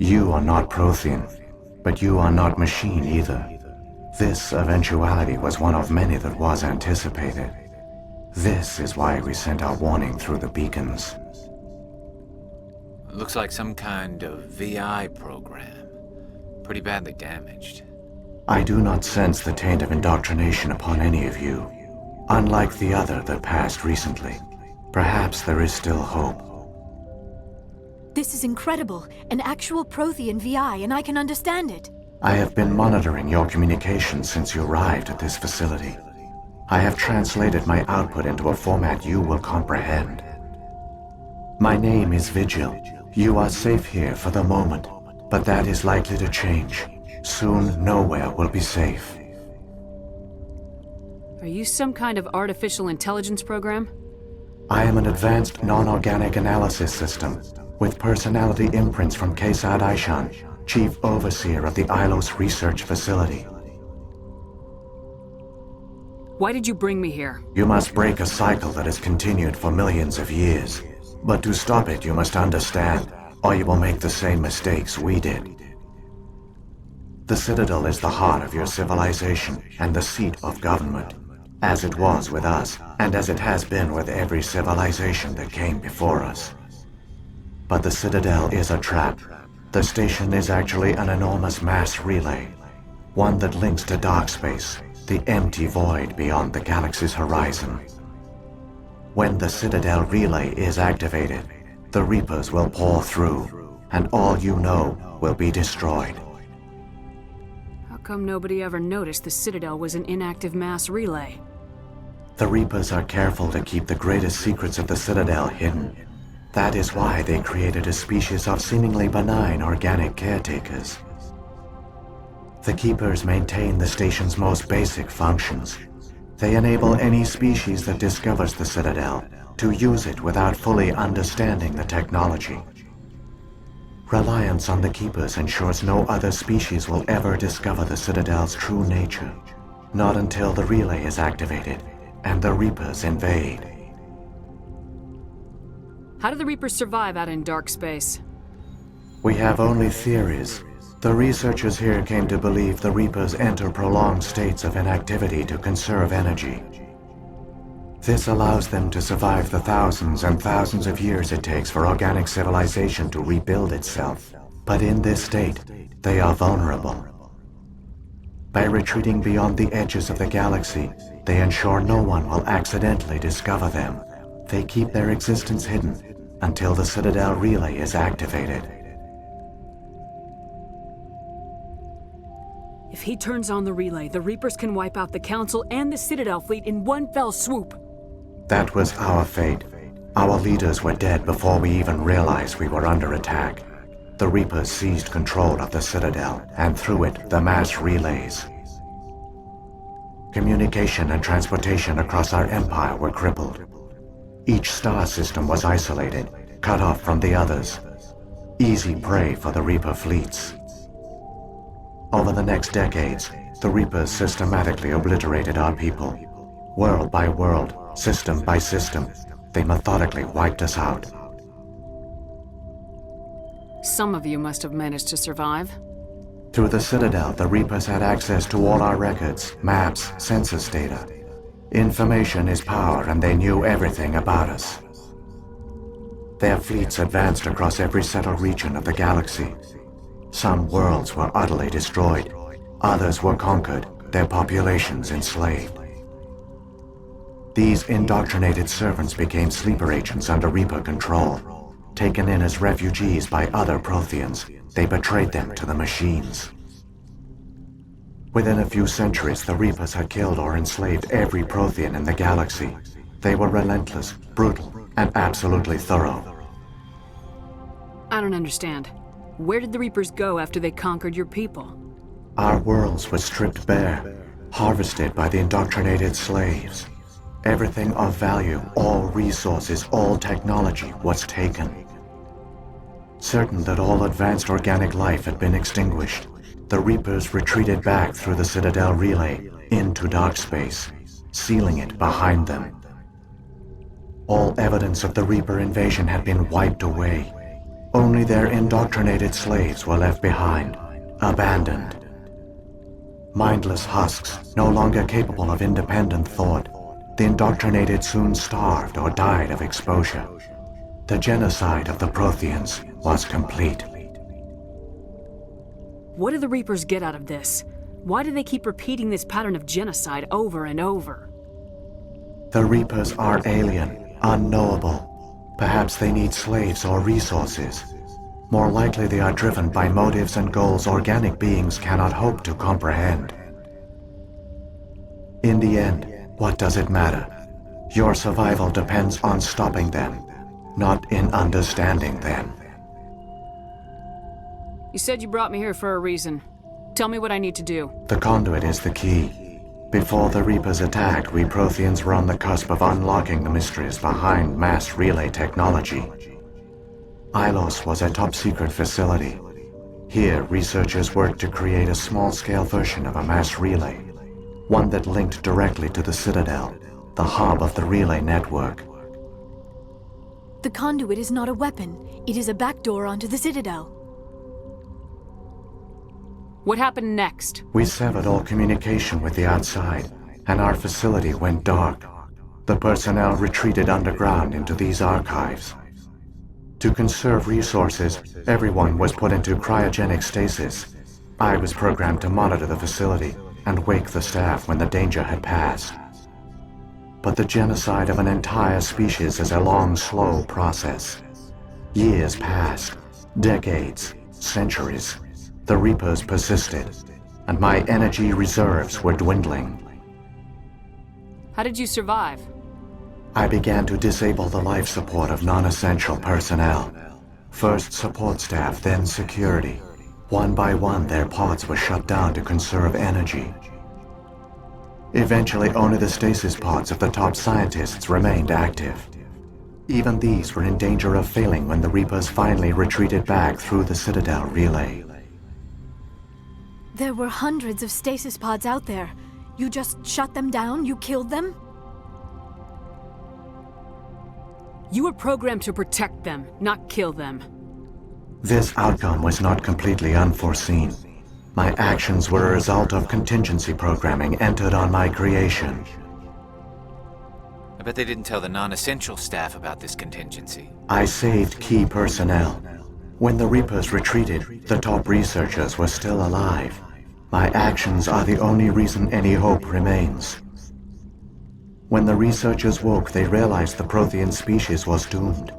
You are not Prothean, but you are not machine either. This eventuality was one of many that was anticipated. This is why we sent our warning through the beacons. Looks like some kind of VI program. Pretty badly damaged. I do not sense the taint of indoctrination upon any of you. Unlike the other that passed recently, perhaps there is still hope. This is incredible. An actual Prothean VI, and I can understand it. I have been monitoring your communications since you arrived at this facility. I have translated my output into a format you will comprehend. My name is Vigil. You are safe here for the moment, but that is likely to change. Soon, nowhere will be safe. Are you some kind of artificial intelligence program? I am an advanced non-organic analysis system, with personality imprints from 𝐾𝐈𝐒𝐿, Chief Overseer of the Ilos Research Facility. Why did you bring me here? You must break a cycle that has continued for millions of years. But to stop it, you must understand, or you will make the same mistakes we did. The Citadel is the heart of your civilization and the seat of government, as it was with us, and as it has been with every civilization that came before us. But the Citadel is a trap. The station is actually an enormous mass relay, one that links to dark space, the empty void beyond the galaxy's horizon. When the Citadel relay is activated, the Reapers will pour through, and all you know will be destroyed. How come nobody ever noticed the Citadel was an inactive mass relay? The Reapers are careful to keep the greatest secrets of the Citadel hidden. That is why they created a species of seemingly benign organic caretakers. The Keepers maintain the station's most basic functions. They enable any species that discovers the Citadel to use it without fully understanding the technology. Reliance on the Keepers ensures no other species will ever discover the Citadel's true nature, not until the relay is activated and the Reapers invade. How do the Reapers survive out in dark space? We have only theories. The researchers here came to believe the Reapers enter prolonged states of inactivity to conserve energy. This allows them to survive the thousands and thousands of years it takes for organic civilization to rebuild itself. But in this state, they are vulnerable. By retreating beyond the edges of the galaxy, they ensure no one will accidentally discover them. They keep their existence hidden until the Citadel relay is activated. If he turns on the relay, the Reapers can wipe out the Council and the Citadel fleet in one fell swoop. That was our fate. Our leaders were dead before we even realized we were under attack. The Reapers seized control of the Citadel, and through it, the mass relays. Communication and transportation across our empire were crippled. Each star system was isolated, cut off from the others. Easy prey for the Reaper fleets. Over the next decades, the Reapers systematically obliterated our people. World by world, system by system, they methodically wiped us out. Some of you must have managed to survive. Through the Citadel, the Reapers had access to all our records, maps, census data. Information is power, and they knew everything about us. Their fleets advanced across every settled region of the galaxy. Some worlds were utterly destroyed. Others were conquered, their populations enslaved. These indoctrinated servants became sleeper agents under Reaper control. Taken in as refugees by other Protheans, they betrayed them to the machines. Within a few centuries, the Reapers had killed or enslaved every Prothean in the galaxy. They were relentless, brutal, and absolutely thorough. I don't understand. Where did the Reapers go after they conquered your people? Our worlds were stripped bare, harvested by the indoctrinated slaves. Everything of value, all resources, all technology was taken. Certain that all advanced organic life had been extinguished, the Reapers retreated back through the Citadel relay into dark space, sealing it behind them. All evidence of the Reaper invasion had been wiped away. Only their indoctrinated slaves were left behind, abandoned. Mindless husks, no longer capable of independent thought, the indoctrinated soon starved or died of exposure. The genocide of the Protheans was complete. What do the Reapers get out of this? Why do they keep repeating this pattern of genocide over and over? The Reapers are alien, unknowable. Perhaps they need slaves or resources. More likely they are driven by motives and goals organic beings cannot hope to comprehend. In the end, what does it matter? Your survival depends on stopping them, not in understanding them. You said you brought me here for a reason. Tell me what I need to do. The conduit is the key. Before the Reapers attacked, we Protheans were on the cusp of unlocking the mysteries behind mass relay technology. Ilos was a top-secret facility. Here, researchers worked to create a small-scale version of a mass relay, one that linked directly to the Citadel, the hub of the relay network. The conduit is not a weapon. It is a backdoor onto the Citadel. What happened next? We severed all communication with the outside, and our facility went dark. The personnel retreated underground into these archives. To conserve resources, everyone was put into cryogenic stasis. I was programmed to monitor the facility and wake the staff when the danger had passed. But the genocide of an entire species is a long, slow process. Years passed, decades, centuries. The Reapers persisted, and my energy reserves were dwindling. How did you survive? I began to disable the life support of non-essential personnel. First support staff, then security. One by one, their pods were shut down to conserve energy. Eventually, only the stasis pods of the top scientists remained active. Even these were in danger of failing when the Reapers finally retreated back through the Citadel relay. There were hundreds of stasis pods out there. You just shut them down? You killed them? You were programmed to protect them, not kill them. This outcome was not completely unforeseen. My actions were a result of contingency programming entered on my creation. I bet they didn't tell the non-essential staff about this contingency. I saved key personnel. When the Reapers retreated, the top researchers were still alive. My actions are the only reason any hope remains. When the researchers woke, they realized the Prothean species was doomed.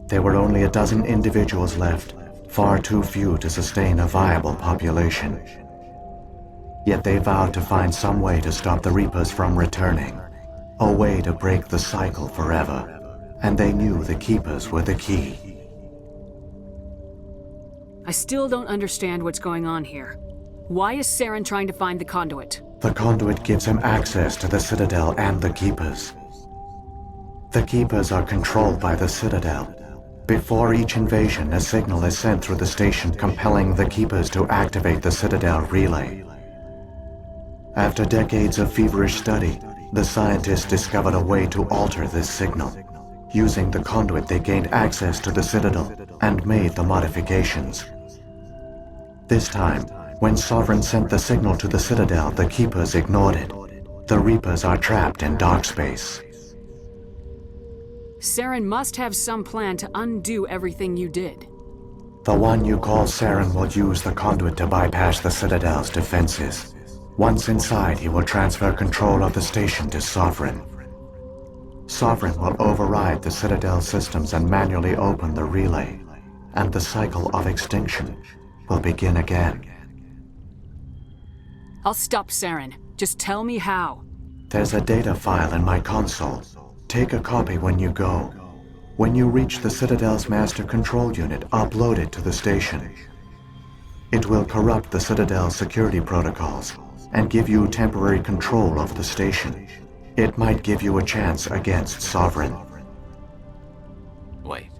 There were only a dozen individuals left, far too few to sustain a viable population. Yet they vowed to find some way to stop the Reapers from returning, a way to break the cycle forever, and they knew the Keepers were the key. I still don't understand what's going on here. Why is Saren trying to find the conduit? The conduit gives him access to the Citadel and the Keepers. The Keepers are controlled by the Citadel. Before each invasion, a signal is sent through the station compelling the Keepers to activate the Citadel relay. After decades of feverish study, the scientists discovered a way to alter this signal. Using the conduit, they gained access to the Citadel and made the modifications. This time, when Sovereign sent the signal to the Citadel, the Keepers ignored it. The Reapers are trapped in dark space. Saren must have some plan to undo everything you did. The one you call Saren will use the conduit to bypass the Citadel's defenses. Once inside, he will transfer control of the station to Sovereign. Sovereign will override the Citadel systems and manually open the relay, and the cycle of extinction will begin again. I'll stop Saren. Just tell me how. There's a data file in my console. Take a copy when you go. When you reach the Citadel's master control unit, upload it to the station. It will corrupt the Citadel's security protocols and give you temporary control of the station. It might give you a chance against Sovereign. Wait,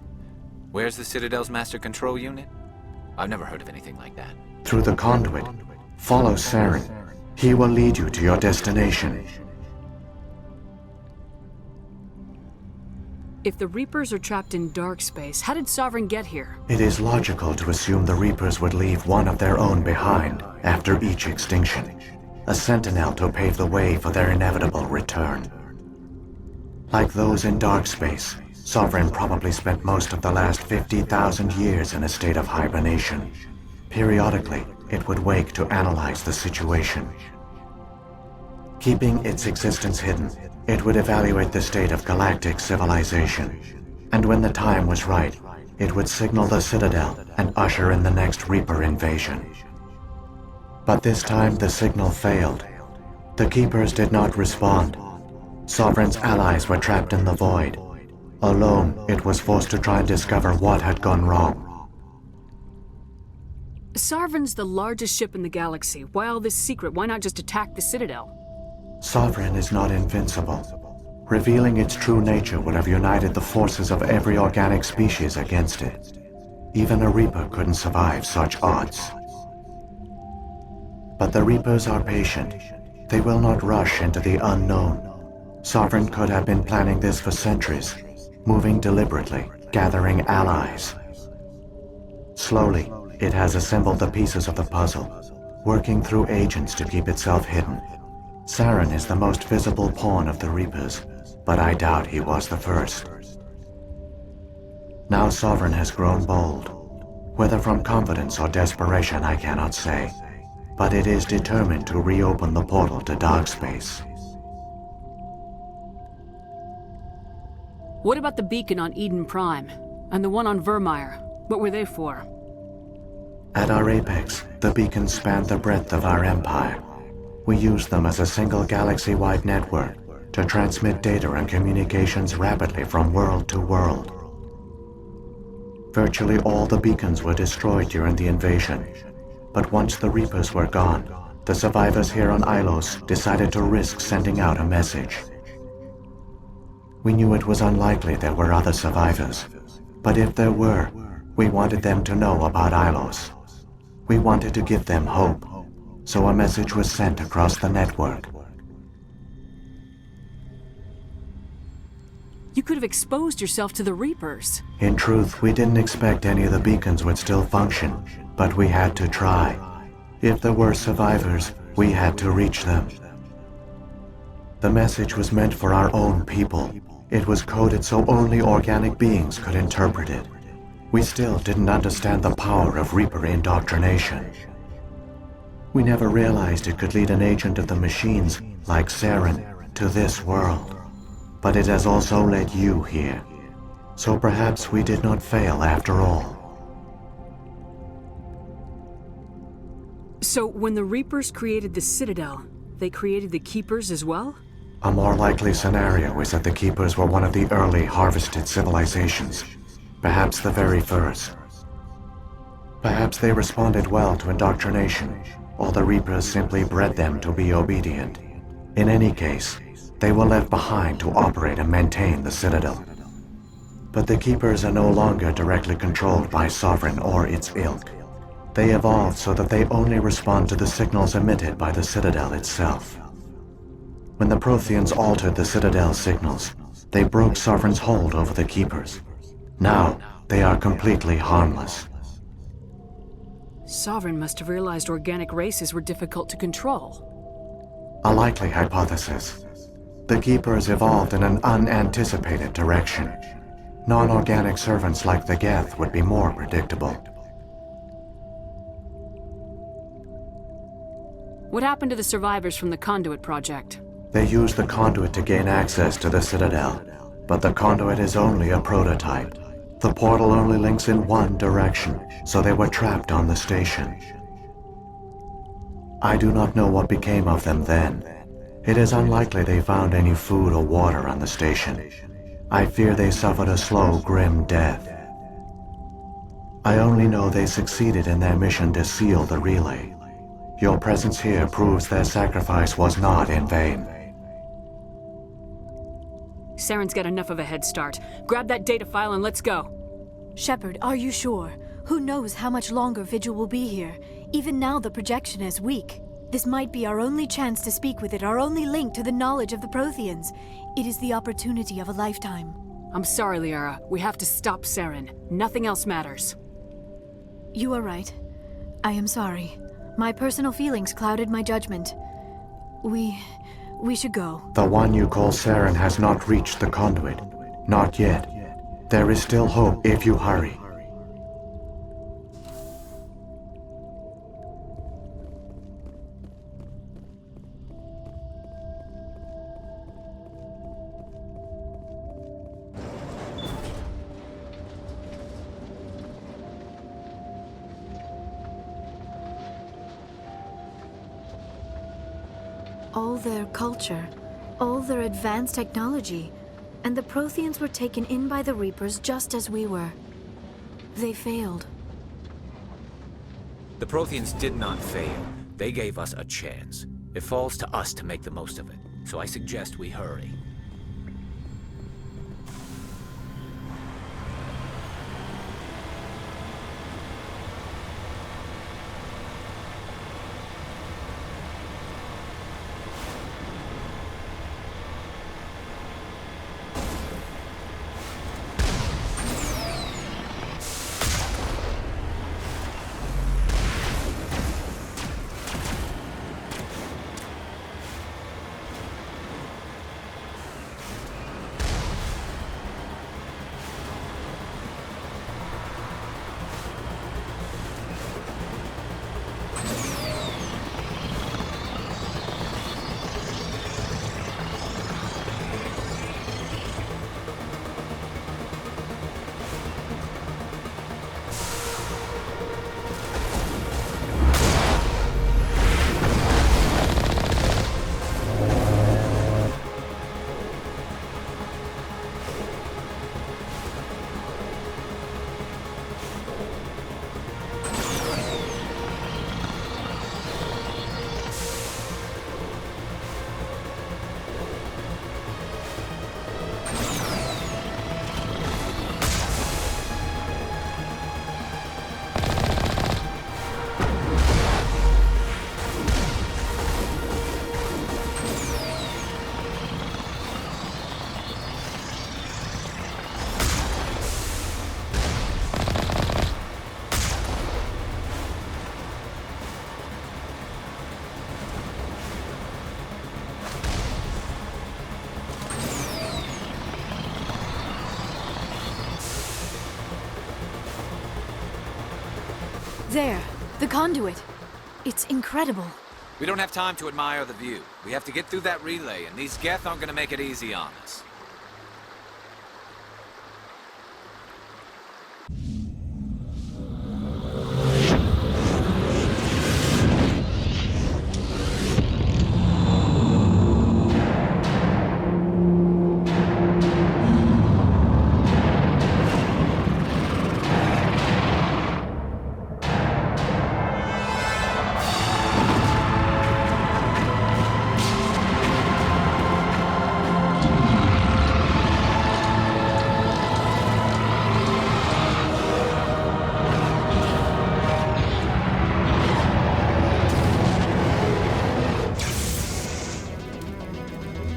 where's the Citadel's master control unit? I've never heard of anything like that. Through the conduit, follow Saren. He will lead you to your destination. If the Reapers are trapped in dark space, how did Sovereign get here? It is logical to assume the Reapers would leave one of their own behind after each extinction, a sentinel to pave the way for their inevitable return. Like those in dark space, Sovereign probably spent most of the last 50,000 years in a state of hibernation. Periodically, it would wake to analyze the situation. Keeping its existence hidden, it would evaluate the state of galactic civilization. And when the time was right, it would signal the Citadel and usher in the next Reaper invasion. But this time the signal failed. The Keepers did not respond. Sovereign's allies were trapped in the void. Alone, it was forced to try and discover what had gone wrong. Sovereign's the largest ship in the galaxy. Why all this secret? Why not just attack the Citadel? Sovereign is not invincible. Revealing its true nature would have united the forces of every organic species against it. Even a Reaper couldn't survive such odds. But the Reapers are patient. They will not rush into the unknown. Sovereign could have been planning this for centuries, moving deliberately, gathering allies. Slowly, it has assembled the pieces of the puzzle, working through agents to keep itself hidden. Saren is the most visible pawn of the Reapers, but I doubt he was the first. Now Sovereign has grown bold. Whether from confidence or desperation, I cannot say, but it is determined to reopen the portal to dark space. What about the beacon on Eden Prime? And the one on Vermeer? What were they for? At our apex, the beacons spanned the breadth of our empire. We used them as a single galaxy-wide network to transmit data and communications rapidly from world to world. Virtually all the beacons were destroyed during the invasion, but once the Reapers were gone, the survivors here on Ilos decided to risk sending out a message. We knew it was unlikely there were other survivors, but if there were, we wanted them to know about Ilos. We wanted to give them hope, so a message was sent across the network. You could have exposed yourself to the Reapers. In truth, we didn't expect any of the beacons would still function, but we had to try. If there were survivors, we had to reach them. The message was meant for our own people. It was coded so only organic beings could interpret it. We still didn't understand the power of Reaper indoctrination. We never realized it could lead an agent of the machines, like Saren, to this world. But it has also led you here. So perhaps we did not fail after all. So when the Reapers created the Citadel, they created the Keepers as well? A more likely scenario is that the Keepers were one of the early harvested civilizations. Perhaps the very first. Perhaps they responded well to indoctrination, or the Reapers simply bred them to be obedient. In any case, they were left behind to operate and maintain the Citadel. But the Keepers are no longer directly controlled by Sovereign or its ilk. They evolved so that they only respond to the signals emitted by the Citadel itself. When the Protheans altered the Citadel's signals, they broke Sovereign's hold over the Keepers. Now, they are completely harmless. Sovereign must have realized organic races were difficult to control. A likely hypothesis. The Keepers evolved in an unanticipated direction. Non-organic servants like the Geth would be more predictable. What happened to the survivors from the Conduit project? They used the Conduit to gain access to the Citadel, but the Conduit is only a prototype. The portal only links in one direction, so they were trapped on the station. I do not know what became of them then. It is unlikely they found any food or water on the station. I fear they suffered a slow, grim death. I only know they succeeded in their mission to seal the relay. Your presence here proves their sacrifice was not in vain. Saren's got enough of a head start. Grab that data file and let's go. Shepard, are you sure? Who knows how much longer Vigil will be here? Even now the projection is weak. This might be our only chance to speak with it, our only link to the knowledge of the Protheans. It is the opportunity of a lifetime. I'm sorry, Liara. We have to stop Saren. Nothing else matters. You are right. I am sorry. My personal feelings clouded my judgment. We should go. The one you call Saren has not reached the conduit. Not yet. There is still hope if you hurry. All their culture, all their advanced technology, and the Protheans were taken in by the Reapers just as we were. They failed. The Protheans did not fail. They gave us a chance. It falls to us to make the most of it. So I suggest we hurry. There, the conduit. It's incredible. We don't have time to admire the view. We have to get through that relay, and these Geth aren't gonna make it easy on us.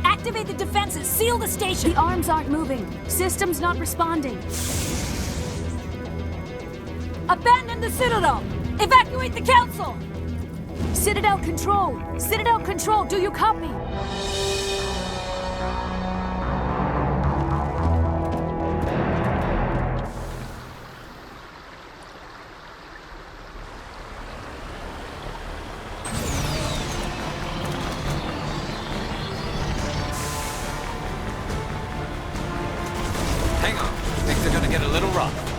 Activate the defenses! Seal the station! The arms aren't moving. System's not responding. Abandon the Citadel! Evacuate the Council! Citadel Control! Citadel Control, do you copy? Hang on. Things are gonna get a little rough.